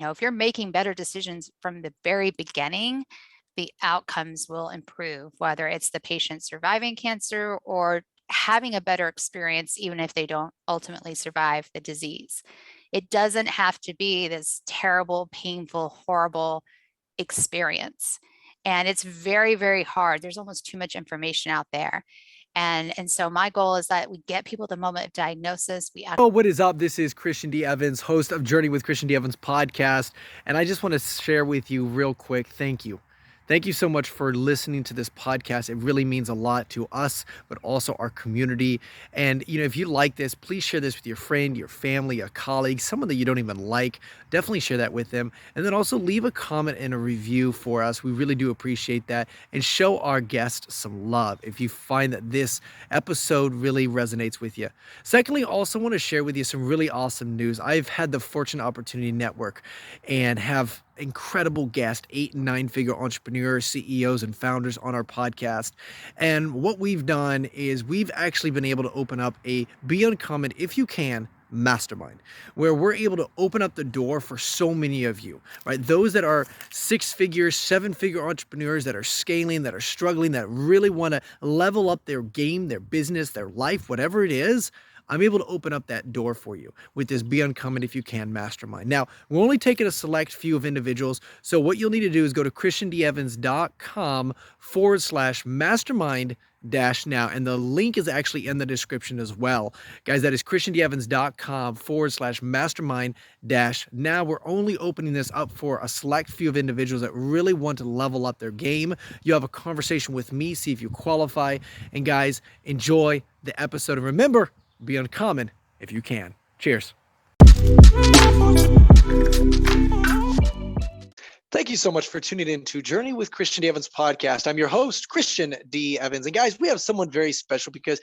if you're making better decisions from the very beginning, the outcomes will improve, whether it's the patient surviving cancer or having a better experience, even if they don't ultimately survive the disease. It doesn't have to be this terrible, painful, horrible experience. And it's very, very hard. There's almost too much information out there. And so my goal is that we get people the moment of diagnosis. Oh, what is up? This is Christian D. Evans, host of Journey with Christian D. Evans podcast. And I just want to share with you real quick, thank you. Thank you so much for listening to this podcast. It really means a lot to us, but also our community. And, if you like this, please share this with your friend, your family, a colleague, someone that you don't even like. Definitely share that with them. And then also leave a comment and a review for us. We really do appreciate that. And show our guests some love if you find that this episode really resonates with you. Secondly, also want to share with you some really awesome news. I've had the fortunate opportunity to network and have incredible guests, 8 and 9 figure entrepreneurs, CEOs, and founders on our podcast. And what we've done is we've actually been able to open up a Be Uncommon If You Can Mastermind, where we're able to open up the door for so many of you, right? Those that are 6-figure, 7-figure entrepreneurs that are scaling, that are struggling, that really want to level up their game, their business, their life, whatever it is. I'm able to open up that door for you with this Be Uncommon If You Can Mastermind. Now, we're only taking a select few of individuals. So what you'll need to do is go to christiandeevans.com/mastermind now. And the link is actually in the description as well. Guys, that is christiandeevans.com/mastermind now. We're only opening this up for a select few of individuals that really want to level up their game. You have a conversation with me, see if you qualify. And guys, enjoy the episode. And remember, be uncommon if you can. Cheers. Thank you so much for tuning in to Journey with Christian D. Evans podcast. I'm your host, Christian D. Evans. And guys, we have someone very special because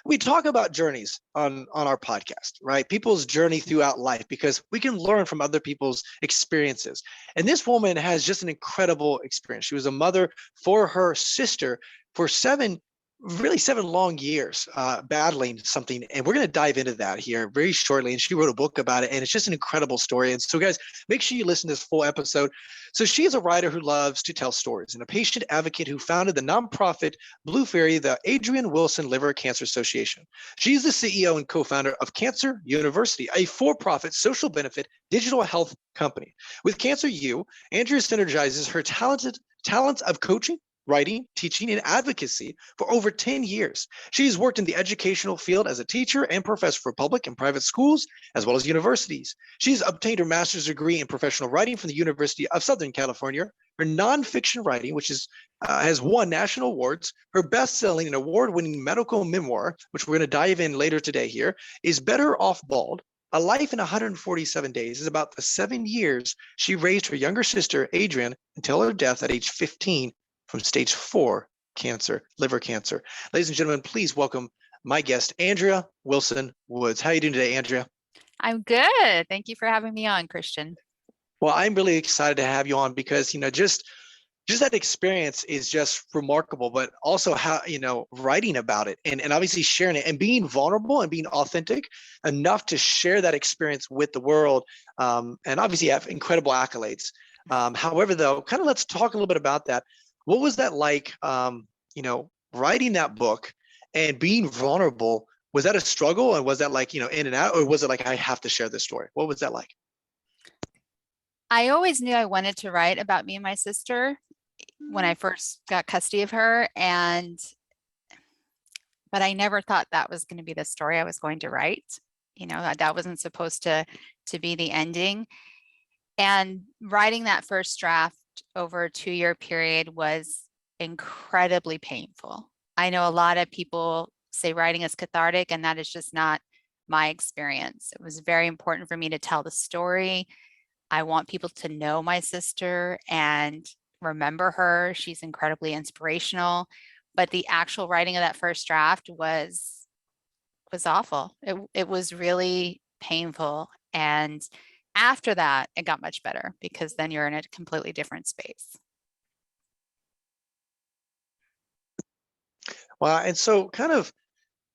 we talk about journeys on our podcast, right? People's journey throughout life, because we can learn from other people's experiences. And this woman has just an incredible experience. She was a mother for her sister for 7 long years, battling something. And we're going to dive into that here very shortly. And she wrote a book about it, and it's just an incredible story. And so guys, make sure you listen to this full episode. So she is a writer who loves to tell stories and a patient advocate who founded the nonprofit Blue Faery, the Adrienne Wilson Liver Cancer Association. She's the CEO and co-founder of Cancer University, a for-profit social benefit digital health company. With Cancer U, Andrea synergizes her talents of coaching, writing, teaching, and advocacy for over 10 years. She's worked in the educational field as a teacher and professor for public and private schools, as well as universities. She's obtained her master's degree in professional writing from the University of Southern California. Her nonfiction writing, which has won national awards. Her best-selling and award-winning medical memoir, which we're going to dive in later today here, is Better Off Bald: A Life in 147 Days, is about the 7 years she raised her younger sister, Adrienne, until her death at age 15 from stage 4 cancer, liver cancer. Ladies and gentlemen, please welcome my guest, Andrea Wilson Woods. How are you doing today, Andrea? I'm good. Thank you for having me on, Christian. Well, I'm really excited to have you on because, just that experience is just remarkable, but also how, writing about it and obviously sharing it and being vulnerable and being authentic enough to share that experience with the world. And obviously have incredible accolades. However, though, let's talk a little bit about that. What was that like, writing that book and being vulnerable? Was that a struggle? And was that like, in and out? Or was it like, I have to share this story? What was that like? I always knew I wanted to write about me and my sister when I first got custody of her. But I never thought that was going to be the story I was going to write. That wasn't supposed to be the ending. And writing that first draft over a 2-year period was incredibly painful. I know a lot of people say writing is cathartic, and that is just not my experience. It was very important for me to tell the story. I want people to know my sister and remember her. She's incredibly inspirational. But the actual writing of that first draft was awful. It was really painful. And after that, it got much better because then you're in a completely different space. Wow. And so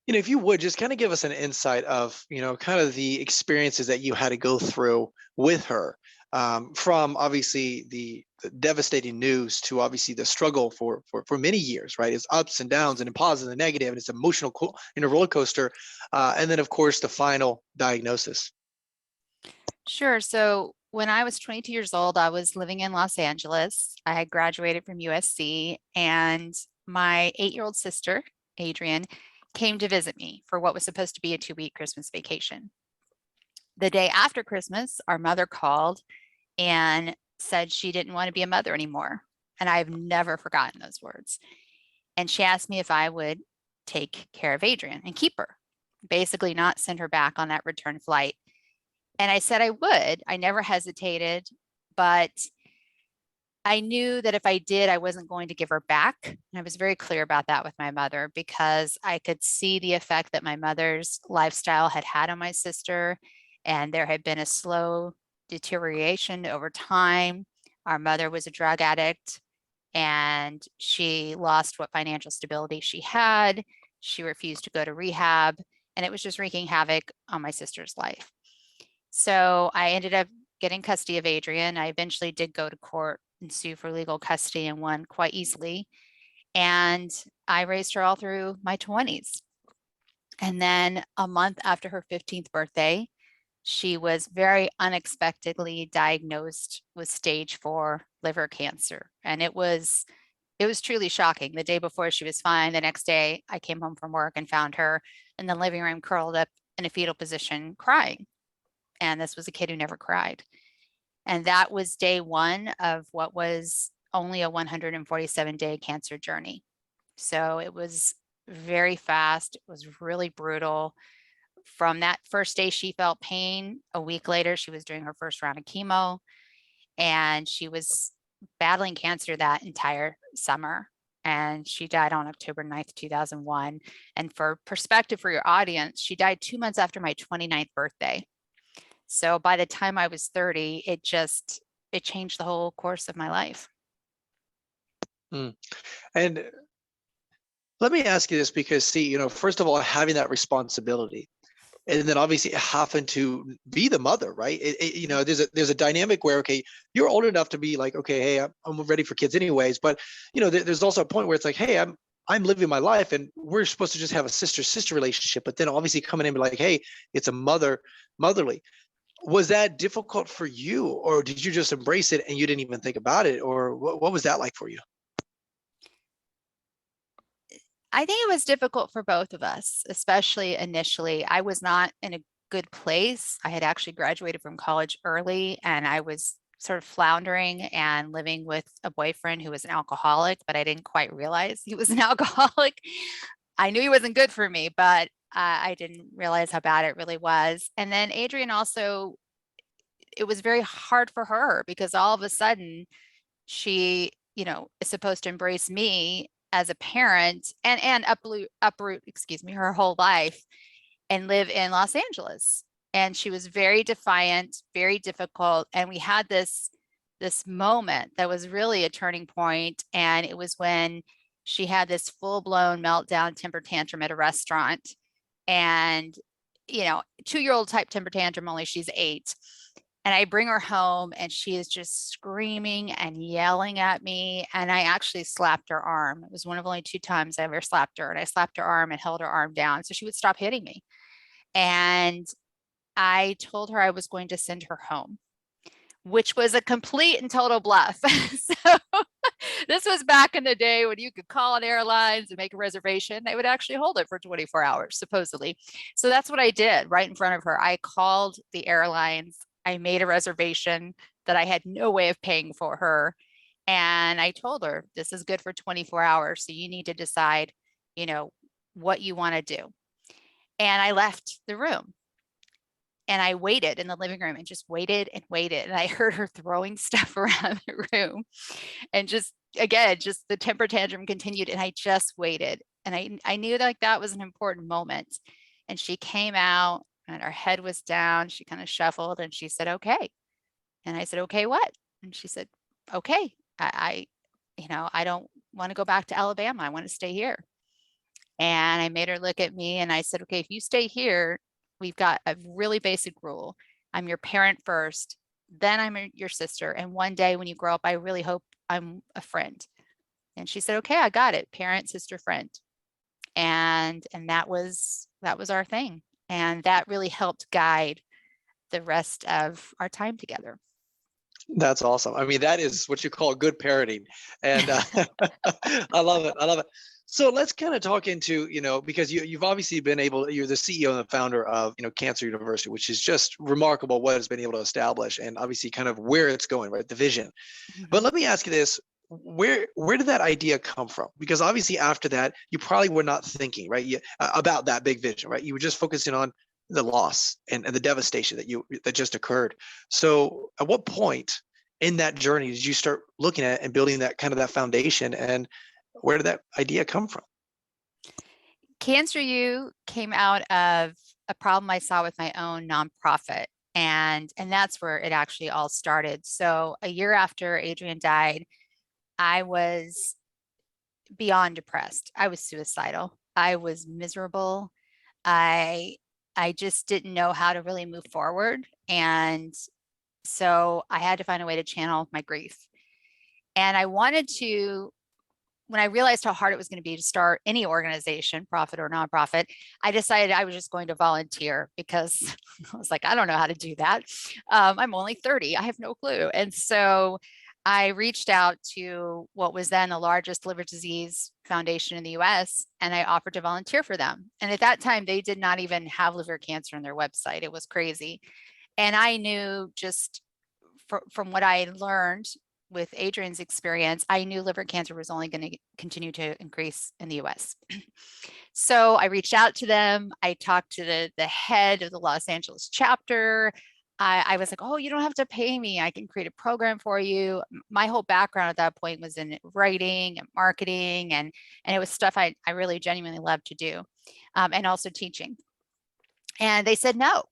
if you would just give us an insight of, the experiences that you had to go through with her. from obviously the devastating news to obviously the struggle for many years, right? It's ups and downs and positive and negative, and it's emotional in a roller coaster. And then, of course, the final diagnosis. Sure. So when I was 22 years old, I was living in Los Angeles. I had graduated from USC, and my 8-year-old sister, Adrienne, came to visit me for what was supposed to be a 2-week Christmas vacation. The day after Christmas, our mother called and said she didn't want to be a mother anymore. And I've never forgotten those words. And she asked me if I would take care of Adrienne and keep her, basically not send her back on that return flight. And I said I would. I never hesitated, but I knew that if I did, I wasn't going to give her back. And I was very clear about that with my mother, because I could see the effect that my mother's lifestyle had had on my sister. And there had been a slow deterioration over time. Our mother was a drug addict, and she lost what financial stability she had. She refused to go to rehab, and it was just wreaking havoc on my sister's life. So I ended up getting custody of Adrienne. I eventually did go to court and sue for legal custody and won quite easily. And I raised her all through my 20s. And then a month after her 15th birthday, she was very unexpectedly diagnosed with stage 4 liver cancer. And it was truly shocking. The day before she was fine. The next day I came home from work and found her in the living room curled up in a fetal position crying. And this was a kid who never cried. And that was day 1 of what was only a 147-day cancer journey. So it was very fast. It was really brutal. From that first day, she felt pain. A week later, she was doing her first round of chemo, and she was battling cancer that entire summer. And she died on October 9th, 2001. And for perspective for your audience, she died 2 months after my 29th birthday. So by the time I was 30, it changed the whole course of my life. Mm. And let me ask you this, because see, first of all, having that responsibility, and then obviously having to be the mother, right? There's a dynamic where, okay, you're old enough to be like, okay, hey, I'm ready for kids anyways. But there's also a point where it's like, hey, I'm living my life, and we're supposed to just have a sister relationship. But then obviously coming in and be like, hey, it's a motherly. Was that difficult for you, or did you just embrace it and you didn't even think about it, or what was that like for you? I think it was difficult for both of us, especially initially. I was not in a good place. I had actually graduated from college early, and I was sort of floundering and living with a boyfriend who was an alcoholic, but I didn't quite realize he was an alcoholic. I knew he wasn't good for me, but I didn't realize how bad it really was. And then Adrienne also, it was very hard for her, because all of a sudden she, is supposed to embrace me as a parent and uproot, excuse me, her whole life and live in Los Angeles. And she was very defiant, very difficult. And we had this moment that was really a turning point. And it was when she had this full-blown meltdown temper tantrum at a restaurant. And 2-year-old type temper tantrum, only she's 8. And I bring her home, and she is just screaming and yelling at me. And I actually slapped her arm. It was one of only 2 times I ever slapped her. And I slapped her arm and held her arm down so she would stop hitting me. And I told her I was going to send her home, which was a complete and total bluff. So this was back in the day when you could call an airlines and make a reservation. They would actually hold it for 24 hours, supposedly. So that's what I did right in front of her. I called the airlines. I made a reservation that I had no way of paying for her. And I told her, this is good for 24 hours. So you need to decide, what you want to do. And I left the room. And I waited in the living room and just waited and waited. And I heard her throwing stuff around the room. And just the temper tantrum continued. And I just waited. And I knew that was an important moment. And she came out, and her head was down. She kind of shuffled, and she said, okay. And I said, okay, what? And she said, okay, I don't want to go back to Alabama. I want to stay here. And I made her look at me, and I said, okay, if you stay here, we've got a really basic rule. I'm your parent first, then I'm your sister. And one day when you grow up, I really hope I'm a friend. And she said, okay, I got it. Parent, sister, friend. And that was our thing. And that really helped guide the rest of our time together. That's awesome. I mean, that is what you call good parenting. And I love it. I love it. So let's kind of talk into, because you've obviously been able, you're the CEO and the founder of, Cancer University, which is just remarkable what it's been able to establish and obviously kind of where it's going, right? The vision. But let me ask you this. Where did that idea come from? Because obviously after that, you probably were not thinking, right, about that big vision, right? You were just focusing on the loss and the devastation that just occurred. So at what point in that journey did you start looking at and building that kind of that foundation, and where did that idea come from? Cancer U came out of a problem I saw with my own nonprofit. And that's where it actually all started. So a year after Adrienne died, I was beyond depressed. I was suicidal. I was miserable. I just didn't know how to really move forward. And so I had to find a way to channel my grief. And I wanted to, when I realized how hard it was going to be to start any organization, profit or nonprofit, I decided I was just going to volunteer because I was like, I don't know how to do that. I'm only 30. I have no clue. And so I reached out to what was then the largest liver disease foundation in the US, and I offered to volunteer for them. And at that time, they did not even have liver cancer on their website. It was crazy. And I knew just from what I learned with Adrienne's experience, I knew liver cancer was only going to continue to increase in the US. So I reached out to them. I talked to the head of the Los Angeles chapter. I was like, oh, you don't have to pay me. I can create a program for you. My whole background at that point was in writing and marketing, and it was stuff I really genuinely loved to do, and also teaching. And they said no.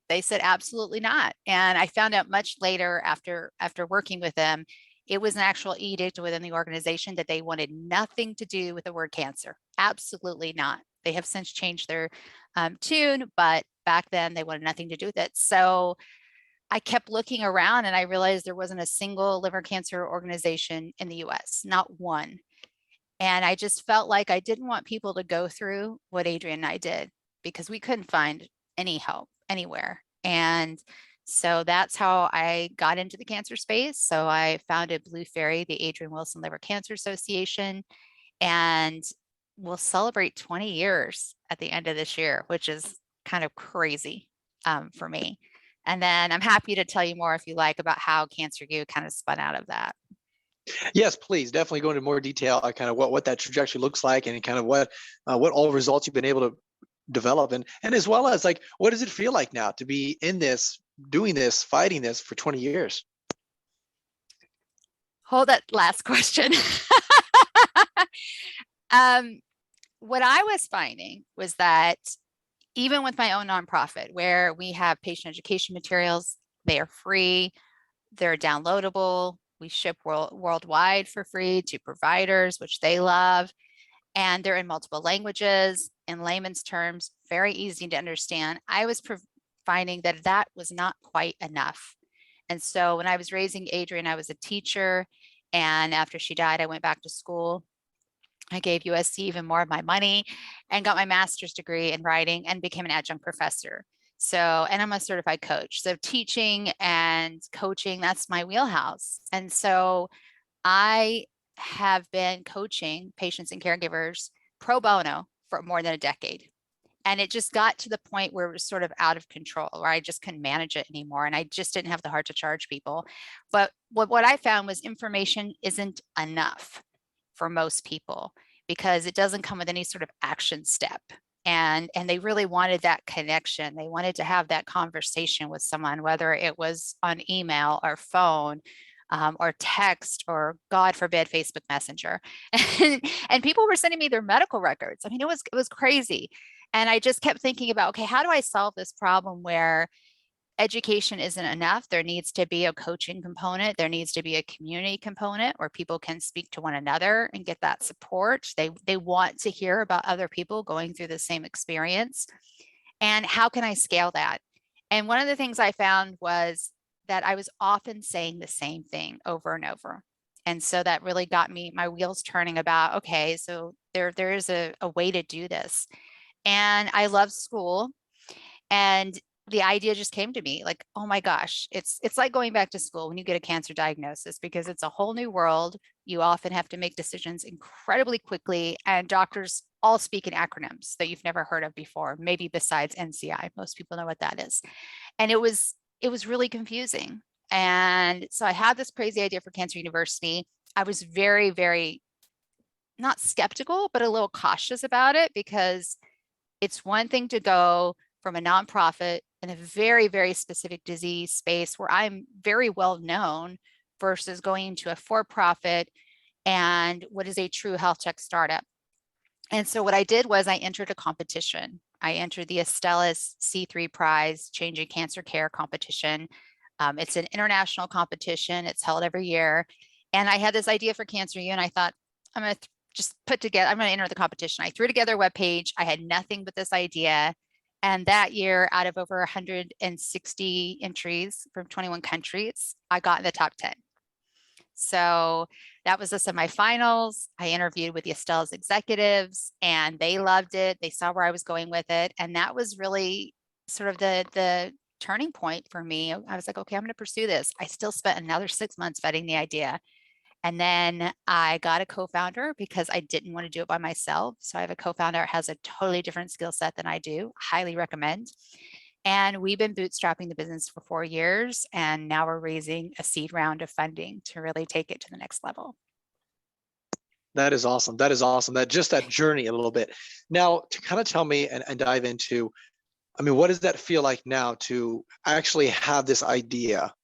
They said absolutely not. And I found out much later after working with them, it was an actual edict within the organization that they wanted nothing to do with the word cancer. Absolutely not. They have since changed their tune, but back then they wanted nothing to do with it. So I kept looking around and I realized there wasn't a single liver cancer organization in the US, not one. And I just felt like I didn't want people to go through what Adrienne and I did, because we couldn't find any help anywhere. And so that's how I got into the cancer space. So I founded Blue Faery, the Adrienne Wilson Liver Cancer Association, and we'll celebrate 20 years at the end of this year, which is kind of crazy for me. And then I'm happy to tell you more if you like about how Cancer U kind of spun out of that. Yes, please. Definitely go into more detail on kind of what that trajectory looks like, and kind of what all results you've been able to develop, and as well as like, what does it feel like now to be in this, doing this, fighting this for 20 years? Hold that last question. What I was finding was that even with my own nonprofit, where we have patient education materials, they are free, they're downloadable, we ship worldwide for free to providers, which they love, and they're in multiple languages, in layman's terms, very easy to understand. I was finding that that was not quite enough. And so when I was raising Adrienne, I was a teacher, and after she died, I went back to school. I gave USC even more of my money and got my master's degree in writing and became an adjunct professor. So, and I'm a certified coach. So teaching and coaching, that's my wheelhouse. And so I have been coaching patients and caregivers pro bono for more than a decade. And it just got to the point where it was sort of out of control, where I just couldn't manage it anymore. And I just didn't have the heart to charge people. But what I found was information isn't enough for most people, because it doesn't come with any sort of action step. And they really wanted that connection. They wanted to have that conversation with someone, whether it was on email or phone, or text, or God forbid, Facebook Messenger. And people were sending me their medical records. I mean, it was crazy. And I just kept thinking about, okay, how do I solve this problem where education isn't enough? There needs to be a coaching component. There needs to be a community component where people can speak to one another and get that support. They want to hear about other people going through the same experience. And how can I scale that? And one of the things I found was that I was often saying the same thing over and over. And so that really got me, my wheels turning about, okay, so there is a way to do this. And I love school. And the idea just came to me like, oh my gosh, it's like going back to school when you get a cancer diagnosis, because it's a whole new world. You often have to make decisions incredibly quickly, and doctors all speak in acronyms that you've never heard of before, maybe besides NCI. Most people know what that is. And it was really confusing. And so I had this crazy idea for Cancer University. I was very, very not skeptical, but a little cautious about it, because it's one thing to go from a nonprofit in a very, very specific disease space where I'm very well known versus going into a for-profit and what is a true health tech startup. And so what I did was I entered a competition. I entered the Astellas C3 Prize Changing Cancer Care competition. It's an international competition. It's held every year. And I had this idea for Cancer U, and I thought, I'm going to just I'm going to enter the competition. I threw together a webpage. I had nothing but this idea. And that year, out of over 160 entries from 21 countries, I got in the top 10. So that was the semifinals. I interviewed with the Astellas executives, and they loved it. They saw where I was going with it. And that was really sort of the turning point for me. I was like, okay, I'm going to pursue this. I still spent another 6 months vetting the idea. And then I got a co-founder because I didn't want to do it by myself. So I have a co-founder that has a totally different skill set than I do. Highly recommend. And we've been bootstrapping the business for 4 years. And now we're raising a seed round of funding to really take it to the next level. That is awesome. That is awesome. That journey a little bit. Now, to kind of tell me and dive into, I mean, what does that feel like now to actually have this idea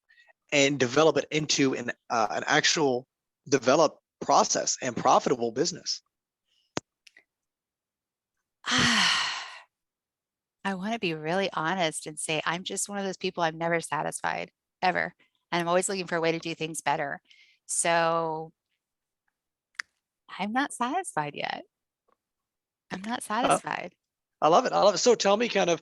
and develop it into an actual developed process and profitable business? I want to be really honest and say I'm just one of those people. I'm never satisfied, ever. And I'm always looking for a way to do things better. So I'm not satisfied yet. I'm not Uh, satisfied. I love it. I love it. So tell me kind of,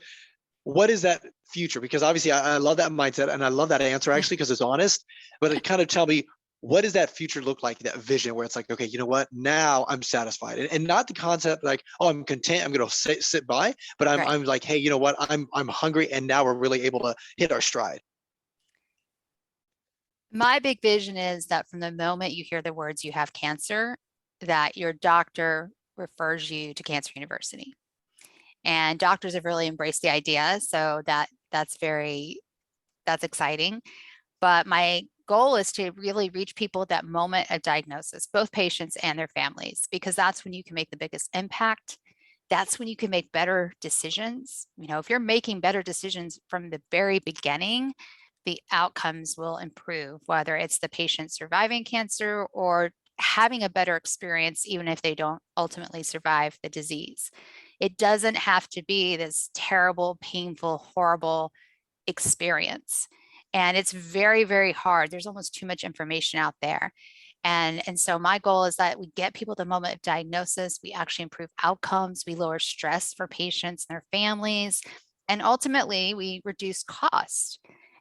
what is that future? Because obviously I love that mindset and I love that answer actually, because it's honest, but it kind of tell me, what does that future look like, that vision where it's like, okay, you know what, now I'm satisfied, and not the concept like, oh, I'm content, I'm going to sit by, but Right. I'm like, hey, you know what, I'm hungry, and now we're really able to hit our stride. My big vision is that from the moment you hear the words "you have cancer," that your doctor refers you to Cancer University. And doctors have really embraced the idea. So that's exciting. But my goal is to really reach people at that moment of diagnosis, both patients and their families, because that's when you can make the biggest impact. That's when you can make better decisions. You know, if you're making better decisions from the very beginning, the outcomes will improve, whether it's the patient surviving cancer or having a better experience, even if they don't ultimately survive the disease. It doesn't have to be this terrible, painful, horrible experience. And it's very, very hard. There's almost too much information out there. And so my goal is that we get people at the moment of diagnosis, we actually improve outcomes, we lower stress for patients and their families, and ultimately we reduce costs.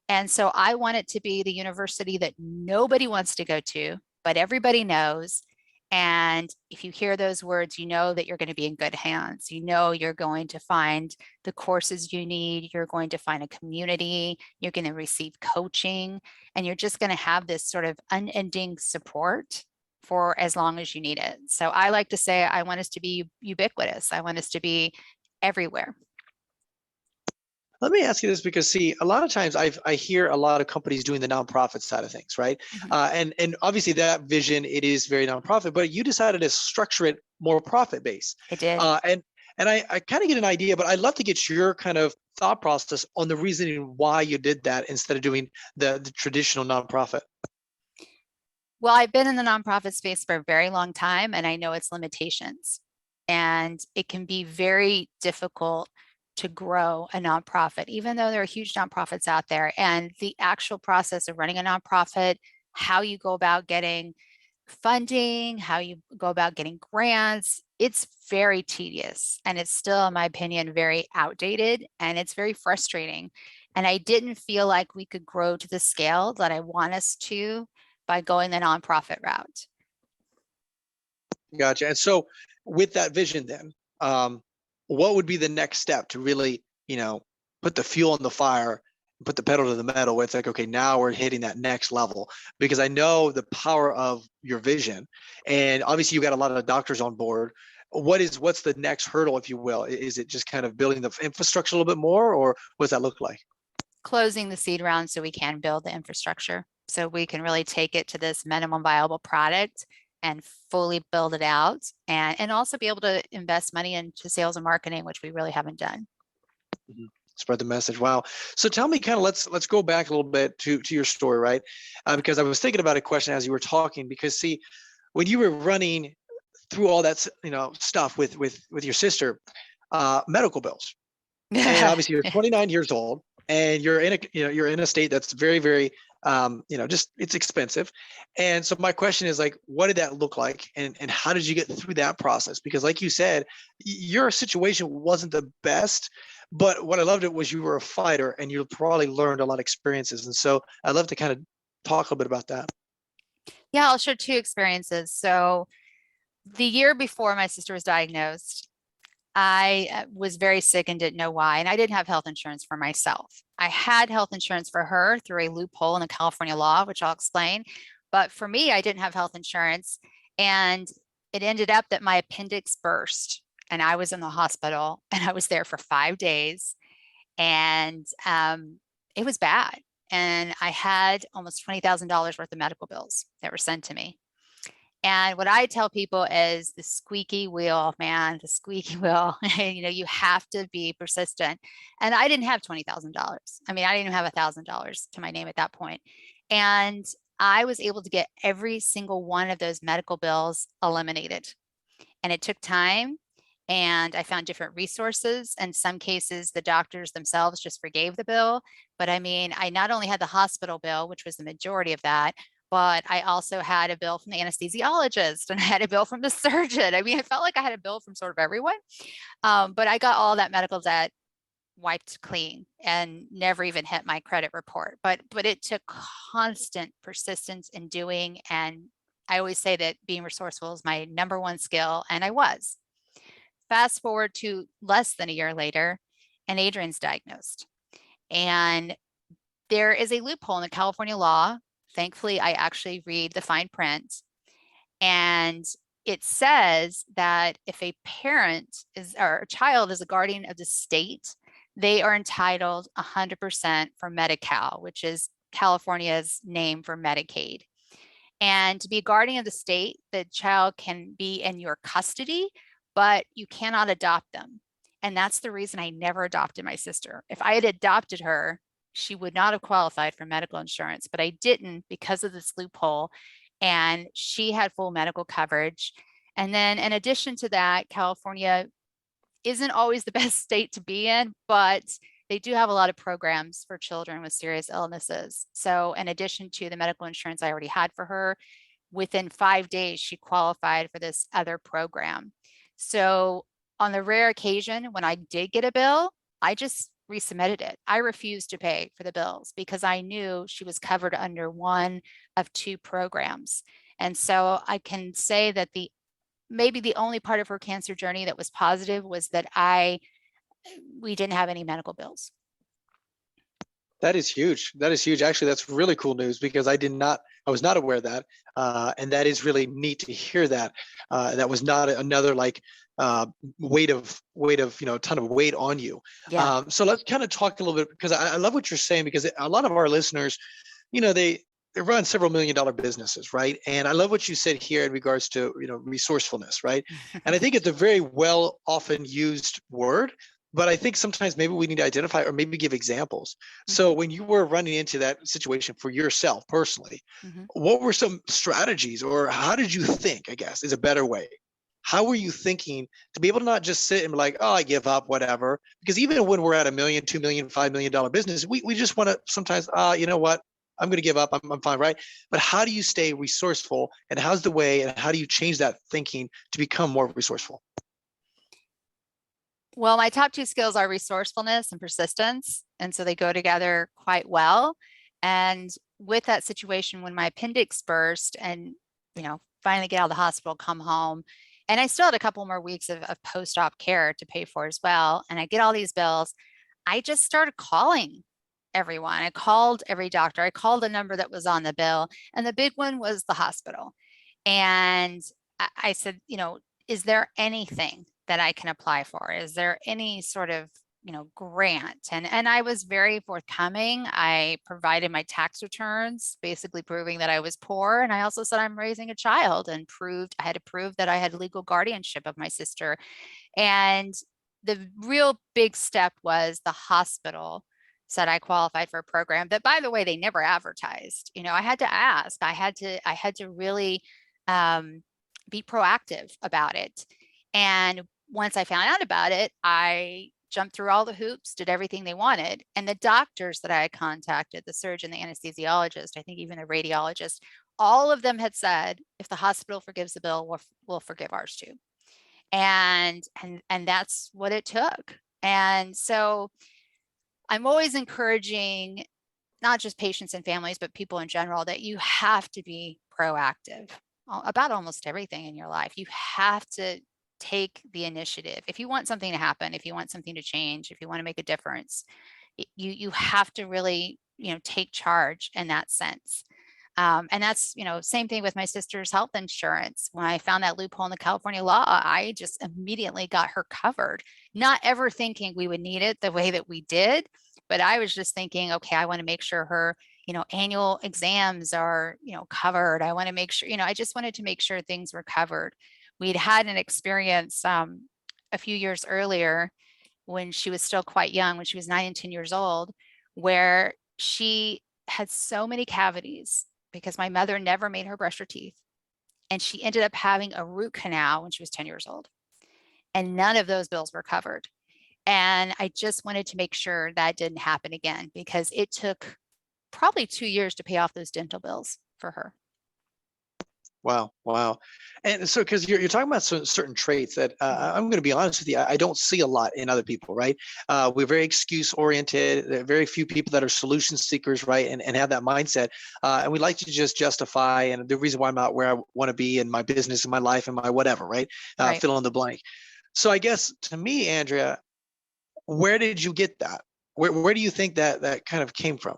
And so I want it to be the university that nobody wants to go to, but everybody knows. And if you hear those words, you know that you're going to be in good hands. You know you're going to find the courses you need. You're going to find a community. You're going to receive coaching. And you're just going to have this sort of unending support for as long as you need it. So I like to say I want us to be ubiquitous. I want us to be everywhere. Let me ask you this, because see, a lot of times I hear a lot of companies doing the nonprofit side of things, right? Mm-hmm. And obviously that vision, it is very nonprofit, but you decided to structure it more profit based. I did. And I kind of get an idea, but I'd love to get your kind of thought process on the reasoning why you did that instead of doing the traditional nonprofit. Well, I've been in the nonprofit space for a very long time, and I know its limitations. And it can be very difficult to grow a nonprofit, even though there are huge nonprofits out there. And the actual process of running a nonprofit, how you go about getting funding, how you go about getting grants, it's very tedious. And it's still, in my opinion, very outdated, and it's very frustrating And I didn't feel like we could grow to the scale that I want us to by going the nonprofit route. Gotcha. And so with that vision then, what would be the next step to really, put the fuel on the fire, put the pedal to the metal with like, okay, now we're hitting that next level? Because I know the power of your vision, and obviously you got a lot of doctors on board. What's the next hurdle, if you will? Is it just kind of building the infrastructure a little bit more, or what does that look like? Closing the seed round so we can build the infrastructure. So we can really take it to this minimum viable product and fully build it out, and also be able to invest money into sales and marketing, which we really haven't done. Mhm. Spread the message. Wow. So tell me, kind of, let's go back a little bit to your story, right? Because I was thinking about a question as you were talking. Because see, when you were running through all that stuff with your sister, medical bills, and obviously you're 29 years old, and you're in a state that's very, very just, it's expensive. And so my question is, like, what did that look like, and how did you get through that process? Because like you said, your situation wasn't the best, but what I loved it was you were a fighter, and you probably learned a lot of experiences. And so I'd love to kind of talk a little bit about that. Yeah, I'll share two experiences. So the year before my sister was diagnosed, I was very sick and didn't know why. And I didn't have health insurance for myself. I had health insurance for her through a loophole in the California law, which I'll explain. But for me, I didn't have health insurance. And it ended up that my appendix burst and I was in the hospital, and I was there for 5 days. And it was bad. And I had almost $20,000 worth of medical bills that were sent to me. And what I tell people is the squeaky wheel, man, the squeaky wheel. You have to be persistent. And I didn't have $20,000. I mean, I didn't even have $1,000 to my name at that point. And I was able to get every single one of those medical bills eliminated. And it took time. And I found different resources. In some cases, the doctors themselves just forgave the bill. But I mean, I not only had the hospital bill, which was the majority of that, but I also had a bill from the anesthesiologist, and I had a bill from the surgeon. I mean, I felt like I had a bill from sort of everyone. But I got all that medical debt wiped clean and never even hit my credit report. But it took constant persistence in doing. And I always say that being resourceful is my number one skill, and I was. Fast forward to less than a year later, and Adrienne's diagnosed. And there is a loophole in the California law. Thankfully, I actually read the fine print. And it says that if a parent is, or a child is a guardian of the state, they are entitled 100% for Medi-Cal, which is California's name for Medicaid. And to be a guardian of the state, the child can be in your custody, but you cannot adopt them. And that's the reason I never adopted my sister. If I had adopted her, she would not have qualified for medical insurance, but I didn't because of this loophole. And she had full medical coverage. And then in addition to that, California isn't always the best state to be in, but they do have a lot of programs for children with serious illnesses. So in addition to the medical insurance I already had for her, within 5 days, she qualified for this other program. So on the rare occasion when I did get a bill, I just resubmitted it. I refused to pay for the bills because I knew she was covered under one of two programs. And so I can say that maybe the only part of her cancer journey that was positive was that we didn't have any medical bills. That is huge. That is huge. Actually, that's really cool news, because I was not aware of that. And that is really neat to hear that. That was not another like weight of, a ton of weight on you. Yeah. So let's kind of talk a little bit, because I love what you're saying, because a lot of our listeners, they run several $1 million businesses, right? And I love what you said here in regards to, resourcefulness, right? And I think it's a very well often used word, but I think sometimes maybe we need to identify or maybe give examples. So when you were running into that situation for yourself personally, what were some strategies, or how did you think, I guess is a better way? How were you thinking to be able to not just sit and be like, oh, I give up, whatever? Because even when we're at $1 million, $2 million, $5 million business, we just want to sometimes, you know what? I'm going to give up. I'm fine, right? But how do you stay resourceful, and how's the way, and how do you change that thinking to become more resourceful? Well, my top two skills are resourcefulness and persistence. And so they go together quite well. And with that situation, when my appendix burst and, finally get out of the hospital, come home, and I still had a couple more weeks of post-op care to pay for as well. And I get all these bills. I just started calling everyone. I called every doctor. I called a number that was on the bill. And the big one was the hospital. And I said, is there anything that I can apply for? Is there any sort of, grant? And I was very forthcoming. I provided my tax returns, basically proving that I was poor. And I also said I'm raising a child and I had to prove that I had legal guardianship of my sister. And the real big step was the hospital said I qualified for a program that, by the way, they never advertised. I had to ask. I had to really be proactive about it. And once I found out about it, I jumped through all the hoops, did everything they wanted. And the doctors that I had contacted, the surgeon, the anesthesiologist, I think even the radiologist, all of them had said, if the hospital forgives the bill, we'll forgive ours too. And that's what it took. And so I'm always encouraging not just patients and families, but people in general, that you have to be proactive about almost everything in your life. You have to take the initiative. If you want something to happen, if you want something to change, if you want to make a difference, you have to really, take charge in that sense. And that's, same thing with my sister's health insurance. When I found that loophole in the California law, I just immediately got her covered, not ever thinking we would need it the way that we did. But I was just thinking, okay, I want to make sure her, annual exams are, covered. I want to make sure, I just wanted to make sure things were covered. We'd had an experience a few years earlier when she was still quite young, when she was 9 and 10 years old, where she had so many cavities because my mother never made her brush her teeth. And she ended up having a root canal when she was 10 years old. And none of those bills were covered. And I just wanted to make sure that didn't happen again, because it took probably 2 years to pay off those dental bills for her. Wow, wow. And so, because you're talking about certain traits that I'm going to be honest with you, I don't see a lot in other people, right? We're very excuse oriented. There are very few people that are solution seekers, right? And have that mindset. And we like to just justify and the reason why I'm not where I want to be in my business, in my life, in my whatever, right? Right. Fill in the blank. So I guess to me, Andrea, where did you get that? Where do you think that kind of came from?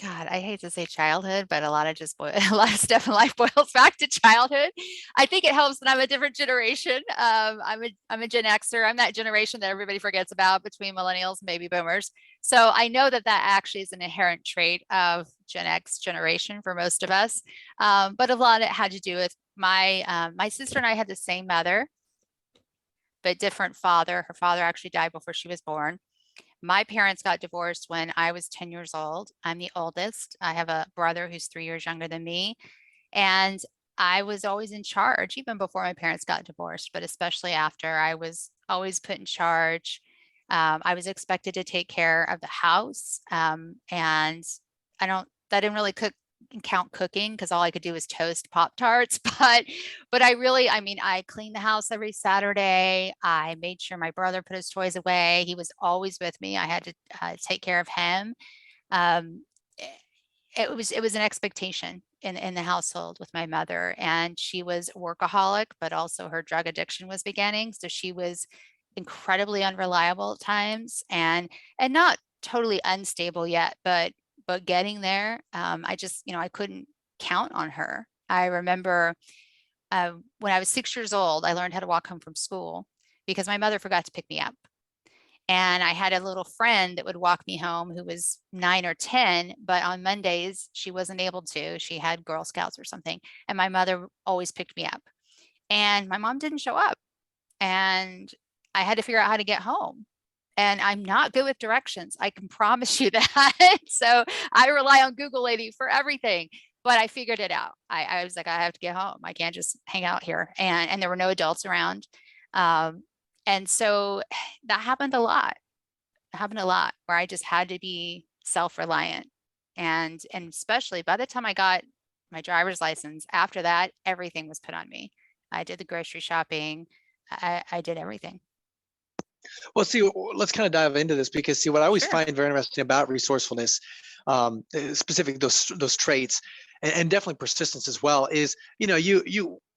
God, I hate to say childhood, but a lot of stuff in life boils back to childhood. I think it helps that I'm a different generation. I'm a Gen Xer. I'm that generation that everybody forgets about between millennials and baby boomers. So I know that actually is an inherent trait of Gen X generation for most of us. But a lot of it had to do with my sister and I had the same mother, but different father. Her father actually died before she was born. My parents got divorced when I was 10 years old. I'm the oldest. I have a brother who's 3 years younger than me. And I was always in charge, even before my parents got divorced, but especially after. I was always put in charge. I was expected to take care of the house. And that didn't really count cooking, because all I could do was toast Pop-Tarts. But I cleaned the house every Saturday. I made sure my brother put his toys away. He was always with me. I had to take care of him. Um, it was an expectation in the household with my mother, and she was a workaholic, but also her drug addiction was beginning. So she was incredibly unreliable at times, and not totally unstable yet, but getting there. I couldn't count on her. I remember when I was 6 years old, I learned how to walk home from school because my mother forgot to pick me up. And I had a little friend that would walk me home who was 9 or 10, but on Mondays, she wasn't able to. She had Girl Scouts or something. And my mother always picked me up. And my mom didn't show up. And I had to figure out how to get home. And I'm not good with directions. I can promise you that. So I rely on Google Lady for everything. But I figured it out. I was like, I have to get home. I can't just hang out here. And there were no adults around. And so that happened a lot. It happened a lot where I just had to be self-reliant. And especially by the time I got my driver's license, after that, everything was put on me. I did the grocery shopping. I did everything. Well, see, let's kind of dive into this because see, what I always Sure. find very interesting about resourcefulness, specific those traits, and definitely persistence as well, is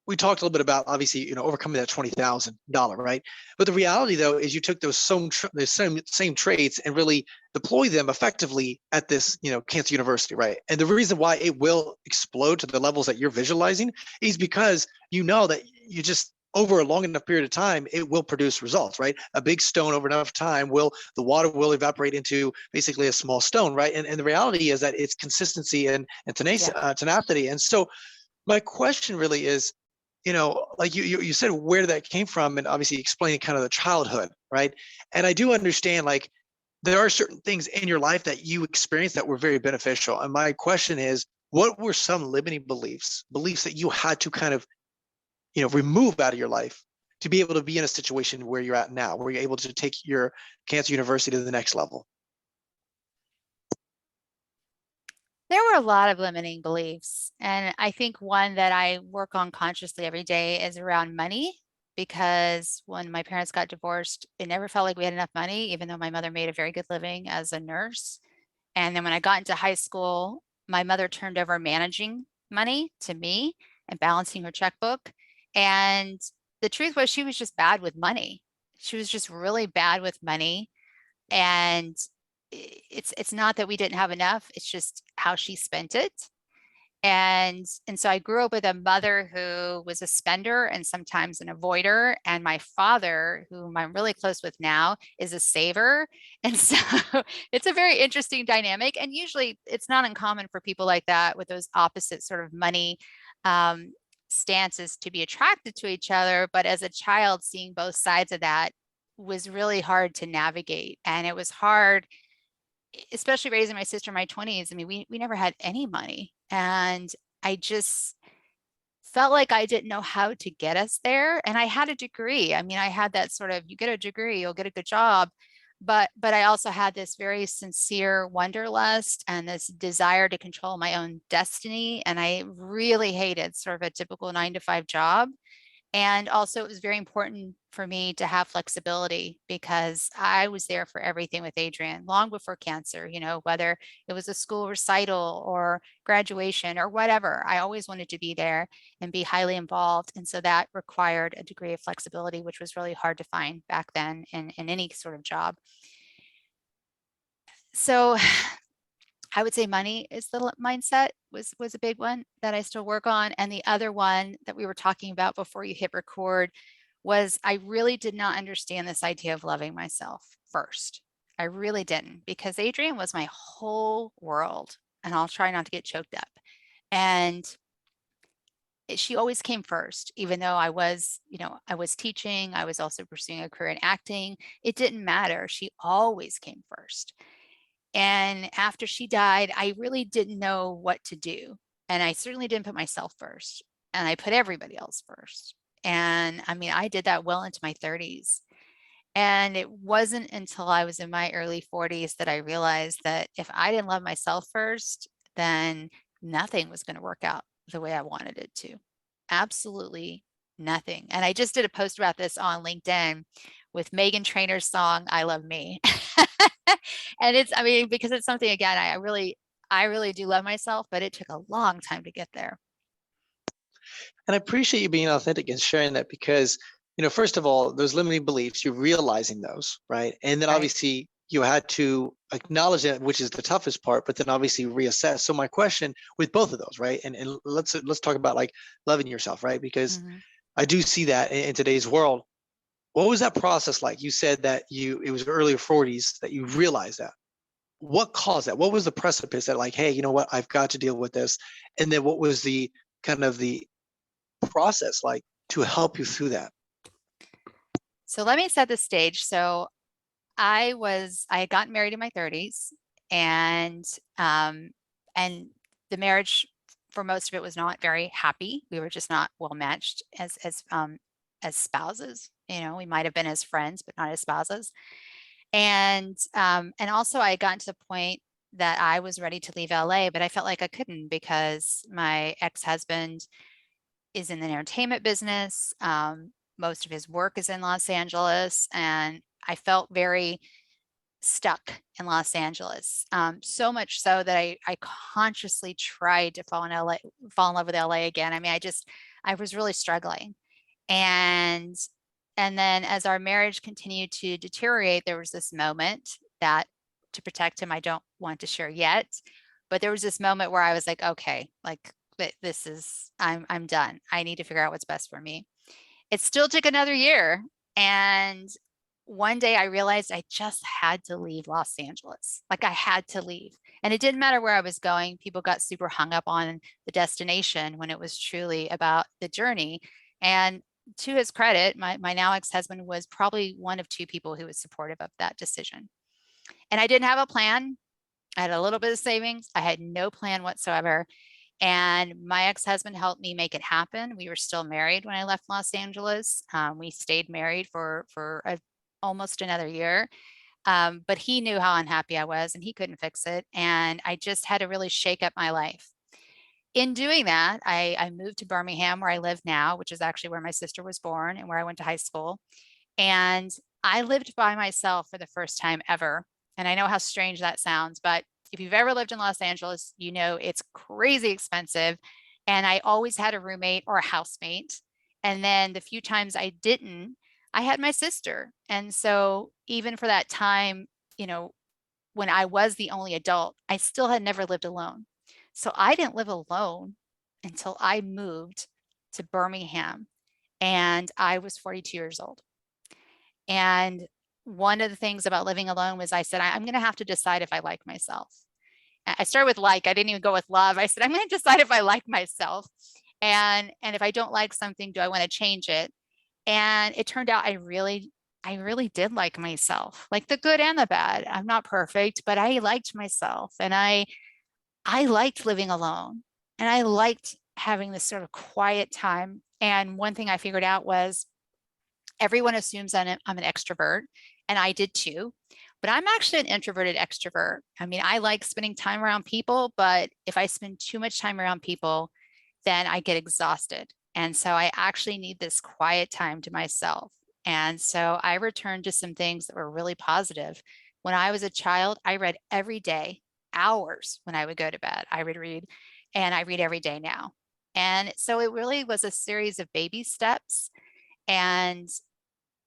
we talked a little bit about obviously overcoming that $20,000, right? But the reality though is you took those same traits and really deploy them effectively at this cancer university, right? And the reason why it will explode to the levels that you're visualizing is because you know that you just over a long enough period of time, it will produce results, right? A big stone over enough time the water will evaporate into basically a small stone, right? And the reality is that it's consistency and tenacity. And so my question really is, like you said, where that came from, and obviously explaining kind of the childhood, right? And I do understand like there are certain things in your life that you experienced that were very beneficial. And my question is, what were some limiting beliefs that you had to kind of remove out of your life to be able to be in a situation where you're at now, where you're able to take your cancer university to the next level? There were a lot of limiting beliefs. And I think one that I work on consciously every day is around money, because when my parents got divorced, it never felt like we had enough money, even though my mother made a very good living as a nurse. And then when I got into high school, my mother turned over managing money to me and balancing her checkbook. And the truth was, she was just bad with money. She was just really bad with money. And it's not that we didn't have enough, it's just how she spent it. And so I grew up with a mother who was a spender and sometimes an avoider, and my father, whom I'm really close with now, is a saver. And so it's a very interesting dynamic, and usually it's not uncommon for people like that with those opposite sort of money stances to be attracted to each other. But as a child, seeing both sides of that was really hard to navigate, and it was hard, especially raising my sister in my 20s. I mean, we never had any money. And I just felt like I didn't know how to get us there. And I had a degree. I mean, I had that sort of, you get a degree, you'll get a good job. But I also had this very sincere wanderlust and this desire to control my own destiny. And I really hated sort of a typical 9 to 5 job. And also, it was very important for me to have flexibility, because I was there for everything with Adrienne long before cancer, whether it was a school recital or graduation or whatever. I always wanted to be there and be highly involved. And so that required a degree of flexibility, which was really hard to find back then in any sort of job. So I would say money is the mindset was a big one that I still work on. And the other one that we were talking about before you hit record was, I really did not understand this idea of loving myself first. I really didn't, because Adrienne was my whole world, and I'll try not to get choked up. And she always came first, even though I was teaching, I was also pursuing a career in acting. It didn't matter. She always came first. And after she died, I really didn't know what to do. And I certainly didn't put myself first. And I put everybody else first. And I mean, I did that well into my 30s. And it wasn't until I was in my early 40s that I realized that if I didn't love myself first, then nothing was going to work out the way I wanted it to. Absolutely nothing. And I just did a post about this on LinkedIn with Megan Trainor's song, I Love Me. And I mean, because it's something, again, I really do love myself, but it took a long time to get there. And I appreciate you being authentic and sharing that because, first of all, those limiting beliefs, you're realizing those, right? And then obviously you had to acknowledge it, which is the toughest part, but then obviously reassess. So my question with both of those, right? And let's talk about like loving yourself, right? Because I do see that in today's world. What was that process like? You said that it was early 40s that you realized that. What caused that? What was the precipice that like, hey, you know what? I've got to deal with this. And then what was the kind of the process like to help you through that? So let me set the stage. So I had gotten married in my 30s, and the marriage, for most of it, was not very happy. We were just not well matched as spouses. We might have been as friends, but not as spouses. And also I had gotten to the point that I was ready to leave LA, but I felt like I couldn't, because my ex-husband is in the entertainment business. Most of his work is in Los Angeles, and I felt very stuck in Los Angeles. So much so that I consciously tried to fall in love with LA again. I mean, I was really struggling. And then as our marriage continued to deteriorate, there was this moment that, to protect him, I don't want to share yet, but there was this moment where I was like, okay, like this is, I'm done. I need to figure out what's best for me. It still took another year. And one day I realized I just had to leave Los Angeles. Like I had to leave. And it didn't matter where I was going. People got super hung up on the destination when it was truly about the journey. And to his credit, my now ex-husband was probably one of two people who was supportive of that decision. And I didn't have a plan. I had a little bit of savings. I had no plan whatsoever. And my ex-husband helped me make it happen. We were still married when I left Los Angeles. We stayed married for almost another year. But he knew how unhappy I was and he couldn't fix it. And I just had to really shake up my life. In doing that, I moved to Birmingham, where I live now, which is actually where my sister was born and where I went to high school. And I lived by myself for the first time ever. And I know how strange that sounds, but if you've ever lived in Los Angeles, you know it's crazy expensive. And I always had a roommate or a housemate. And then the few times I didn't, I had my sister. And so even for that time, you know, when I was the only adult, I still had never lived alone. So I didn't live alone until I moved to Birmingham and I was 42 years old. And one of the things about living alone was I said, I'm going to have to decide if I like myself. I started with like, I didn't even go with love. I said, I'm going to decide if I like myself. And if I don't like something, do I want to change it? And it turned out I really did like myself, like the good and the bad. I'm not perfect, but I liked myself and I liked living alone and I liked having this sort of quiet time. And one thing I figured out was everyone assumes I'm an extrovert, and I did too, but I'm actually an introverted extrovert. I mean, I like spending time around people, but if I spend too much time around people, then I get exhausted. And so I actually need this quiet time to myself. And so I returned to some things that were really positive. When I was a child, I read every day, hours when I would go to bed. I would read, and I read every day now. And so it really was a series of baby steps. And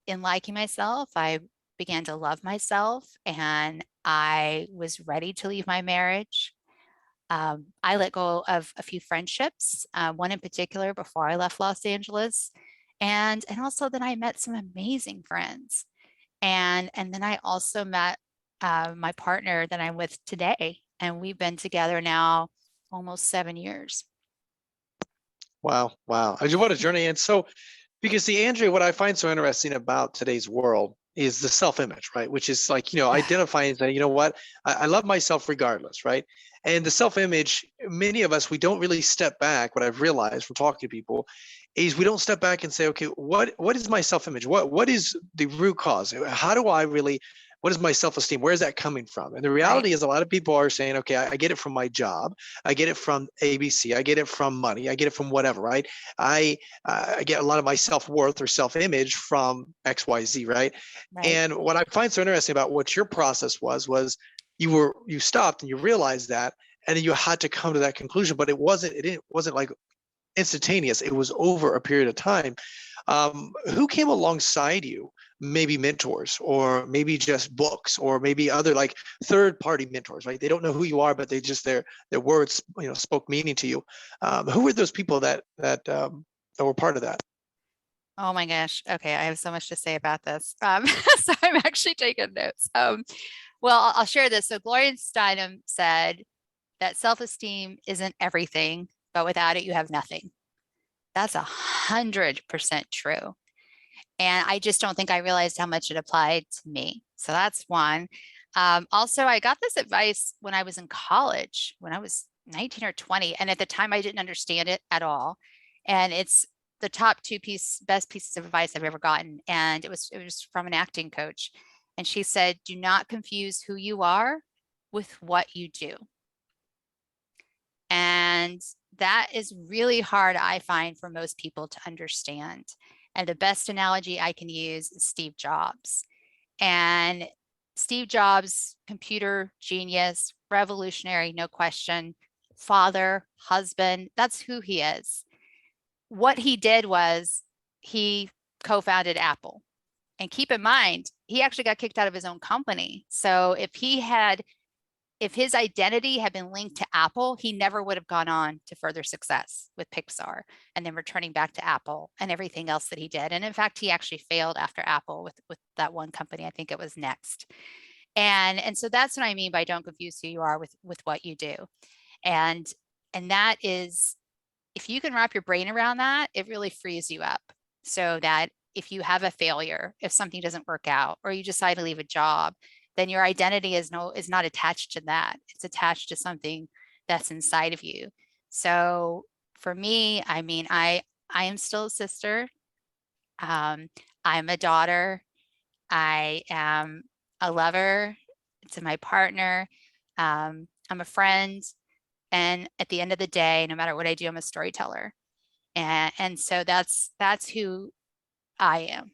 in liking myself, I began to love myself and I was ready to leave my marriage. I let go of a few friendships, one in particular before I left Los Angeles. And also then I met some amazing friends. And then I also met my partner that I'm with today. And we've been together now almost 7 years. Wow. Wow. What a journey. And so, because the Andrea, what I find so interesting about today's world is the self-image, right? Which is like, identifying that, you know what, I love myself regardless, right? And the self-image, many of us, we don't really step back. What I've realized from talking to people is we don't step back and say, okay, what is my self-image? What is the root cause? How do I really, what is my self-esteem? Where is that coming from? And the reality is a lot of people are saying, okay, I get it from my job. I get it from ABC. I get it from money. I get it from whatever, right? I get a lot of my self-worth or self-image from XYZ, right? Right. And what I find so interesting about what your process was you stopped and you realized that, and then you had to come to that conclusion, but it wasn't like instantaneous. It was over a period of time. Who came alongside you? Maybe mentors, or maybe just books, or maybe other like third-party mentors, right? They don't know who you are, but they just their words, spoke meaning to you. Who were those people that were part of that? Oh my gosh. Okay. I have so much to say about this. So I'm actually taking notes. Well, I'll share this. So Gloria Steinem said that self-esteem isn't everything, but without it, you have nothing. That's 100% true. And I just don't think I realized how much it applied to me. So that's one. Also, I got this advice when I was in college, when I was 19 or 20. And at the time, I didn't understand it at all. And it's the top best pieces of advice I've ever gotten. And it was from an acting coach. And she said, do not confuse who you are with what you do. And And that is really hard, I find, for most people to understand. And the best analogy I can use is Steve Jobs. And Steve Jobs, computer genius, revolutionary, no question, father, husband, that's who he is. What he did was he co-founded Apple. And keep in mind, he actually got kicked out of his own company. So if his identity had been linked to Apple, he never would have gone on to further success with Pixar and then returning back to Apple and everything else that he did. And in fact, he actually failed after Apple with that one company. I think it was Next. And so that's what I mean by don't confuse who you are with what you do. And that is, if you can wrap your brain around that, it really frees you up so that if you have a failure, if something doesn't work out, or you decide to leave a job, then your identity is not attached to that. It's attached to something that's inside of you. So for me, I mean, I am still a sister. I'm a daughter. I am a lover to my partner. I'm a friend. And at the end of the day, no matter what I do, I'm a storyteller. And so that's who I am.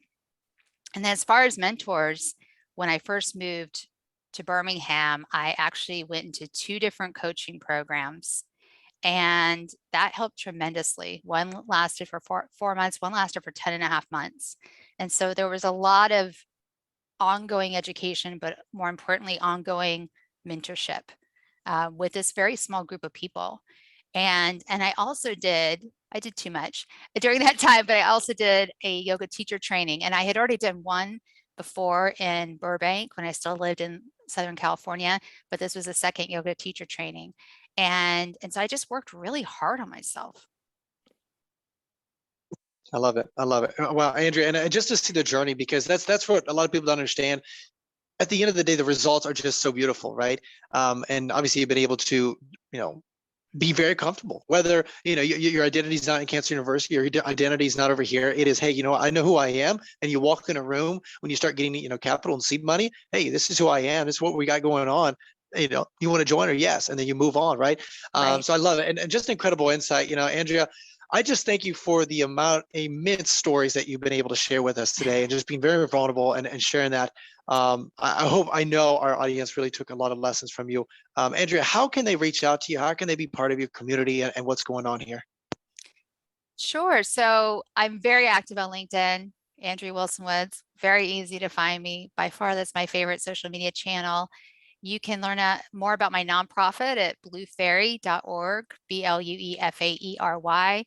And then as far as mentors, when I first moved to Birmingham, I actually went into 2 different coaching programs, and that helped tremendously. One lasted for 4 months, one lasted for 10.5 months. And so there was a lot of ongoing education, but more importantly, ongoing mentorship with this very small group of people. And I did too much during that time, but I also did a yoga teacher training, and I had already done one before in Burbank when I still lived in Southern California, but this was a second yoga teacher training. And so I just worked really hard on myself. I love it. I love it. Wow, Andrea, and just to see the journey, because that's what a lot of people don't understand. At the end of the day, the results are just so beautiful, right? And obviously, you've been able to, be very comfortable. Whether your identity is not in Cancer University, or your identity is not over here. It is, hey, I know who I am. And you walk in a room when you start getting capital and seed money. Hey, this is who I am. This is what we got going on. You want to join, or yes, and then you move on, right? Right. So I love it, and just incredible insight. Andrea, I just thank you for the immense stories that you've been able to share with us today, and just being very vulnerable and sharing that. I know our audience really took a lot of lessons from you. Andrea, how can they reach out to you? How can they be part of your community and what's going on here? Sure. So I'm very active on LinkedIn, Andrea Wilson Woods. Very easy to find me. By far, that's my favorite social media channel. You can learn more about my nonprofit at bluefaery.org, BLUEFAERY.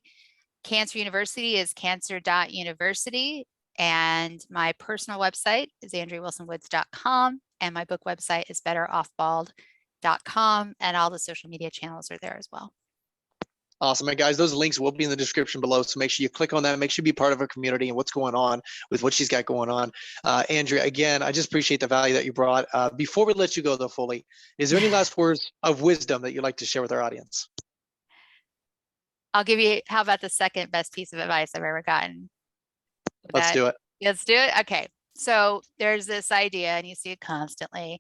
Cancer University is cancer.university. And my personal website is andreawilsonwoods.com. And my book website is betteroffbald.com. And all the social media channels are there as well. Awesome. And guys, those links will be in the description below. So make sure you click on that. Make sure you be part of our community and what's going on with what she's got going on. Andrea, again, I just appreciate the value that you brought. Before we let you go, though, fully, is there any last words of wisdom that you'd like to share with our audience? I'll give you, how about the second best piece of advice I've ever gotten? Let's do it. Let's do it. Okay. So there's this idea, and you see it constantly.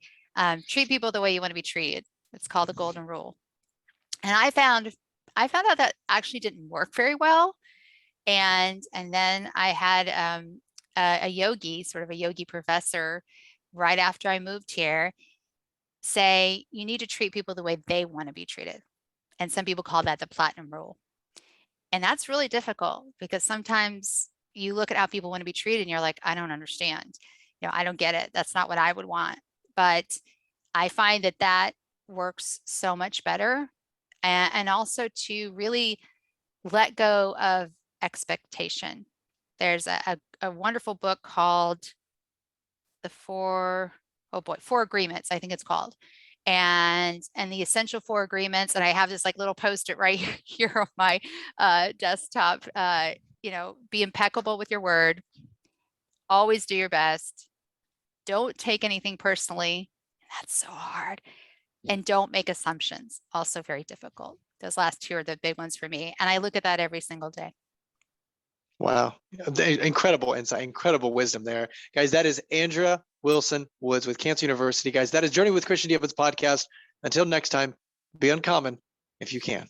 Treat people the way you want to be treated. It's called the golden rule. And I found out that actually didn't work very well. And then I had a yogi, sort of a yogi professor, right after I moved here, say, you need to treat people the way they want to be treated. And some people call that the platinum rule. And that's really difficult, because sometimes you look at how people want to be treated and you're like, I don't understand. I don't get it. That's not what I would want. But I find that works so much better. And also to really let go of expectation. There's a wonderful book called The Four Agreements, I think it's called. And the essential 4 agreements. And I have this like little post-it right here on my desktop. Be impeccable with your word. Always do your best. Don't take anything personally. That's so hard. And don't make assumptions. Also very difficult. Those last 2 are the big ones for me. And I look at that every single day. Wow. Incredible insight, incredible wisdom there. Guys, that is Andrea Wilson Woods with Cancer University. Guys, that is Journey with Christian D. Evans podcast. Until next time, be uncommon if you can.